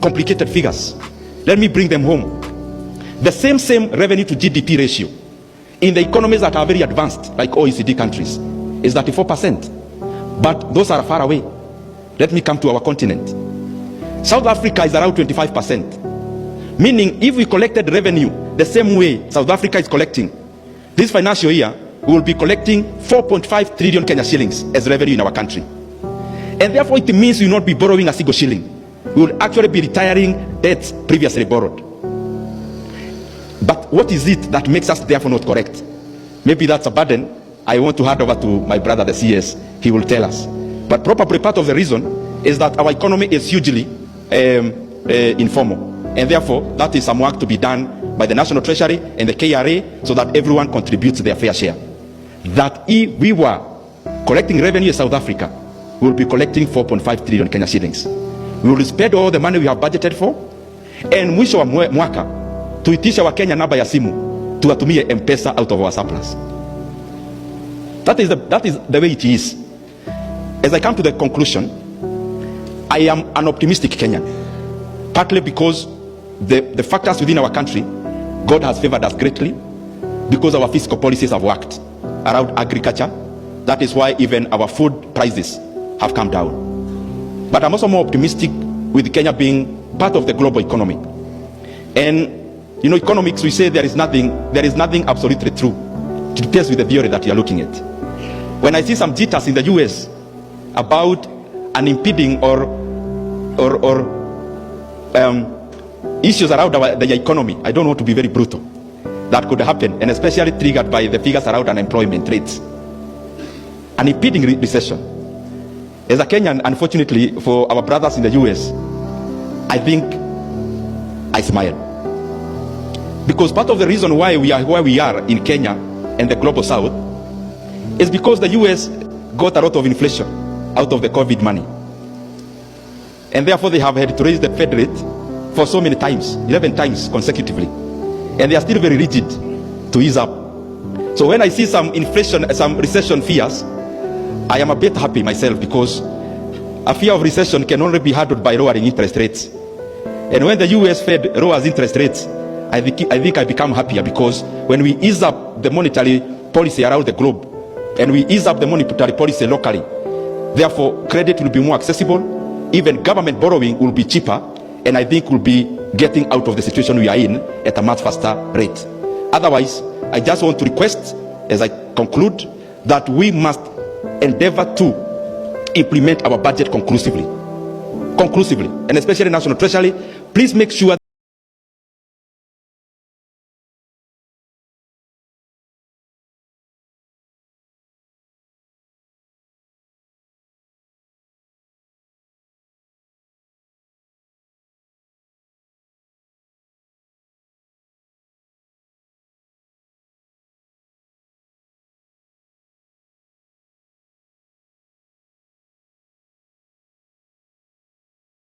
complicated figures. Let me bring them home. The same revenue to GDP ratio in the economies that are very advanced, like OECD countries, is 34%. But those are far away. Let me come to our continent. South Africa is around 25%. Meaning, if we collected revenue the same way South Africa is collecting, this financial year, we will be collecting 4.5 trillion Kenya shillings as revenue in our country. And therefore, it means we will not be borrowing a single shilling. We will actually be retiring debts previously borrowed. But what is it that makes us therefore not correct? Maybe that's a burden. I want to hand over to my brother, the CS. He will tell us. But probably part of the reason is that our economy is hugely informal. And therefore, that is some work to be done by the National Treasury and the KRA so that everyone contributes their fair share. That if we were collecting revenue in South Africa, we will be collecting 4.5 trillion Kenya shillings. We will spend all the money we have budgeted for, and mwisho wa mwaka tuitisha wa Kenya namba ya simu tuwatumie M-Pesa out of our surplus. That is the way it is. As I come to the conclusion, I am an optimistic Kenyan, partly because the factors within our country, God has favored us greatly, because our fiscal policies have worked around agriculture. That is why even our food prices have come down. But I'm also more optimistic with Kenya being part of the global economy. And you know, economics, we say there is nothing absolutely true. It depends with the theory that you are looking at. When I see some jitters in the US about an impeding or issues around the economy, I don't want to be very brutal. That could happen, and especially triggered by the figures around unemployment rates. An impeding recession. As a Kenyan, unfortunately, for our brothers in the US, I think I smile. Because part of the reason why we are where we are in Kenya and the global south is because the US got a lot of inflation out of the COVID money. And therefore they have had to raise the Fed rate for so many times, 11 times consecutively. And they are still very rigid to ease up. So when I see some inflation, some recession fears, I am a bit happy myself, because a fear of recession can only be handled by lowering interest rates. And when the US Fed lowers interest rates, I think I become happier, because when we ease up the monetary policy around the globe and we ease up the monetary policy locally, therefore credit will be more accessible, even government borrowing will be cheaper, and I think we'll be getting out of the situation we are in at a much faster rate. Otherwise, I just want to request, as I conclude, that we must endeavor to implement our budget conclusively, and especially National Treasury, please make sure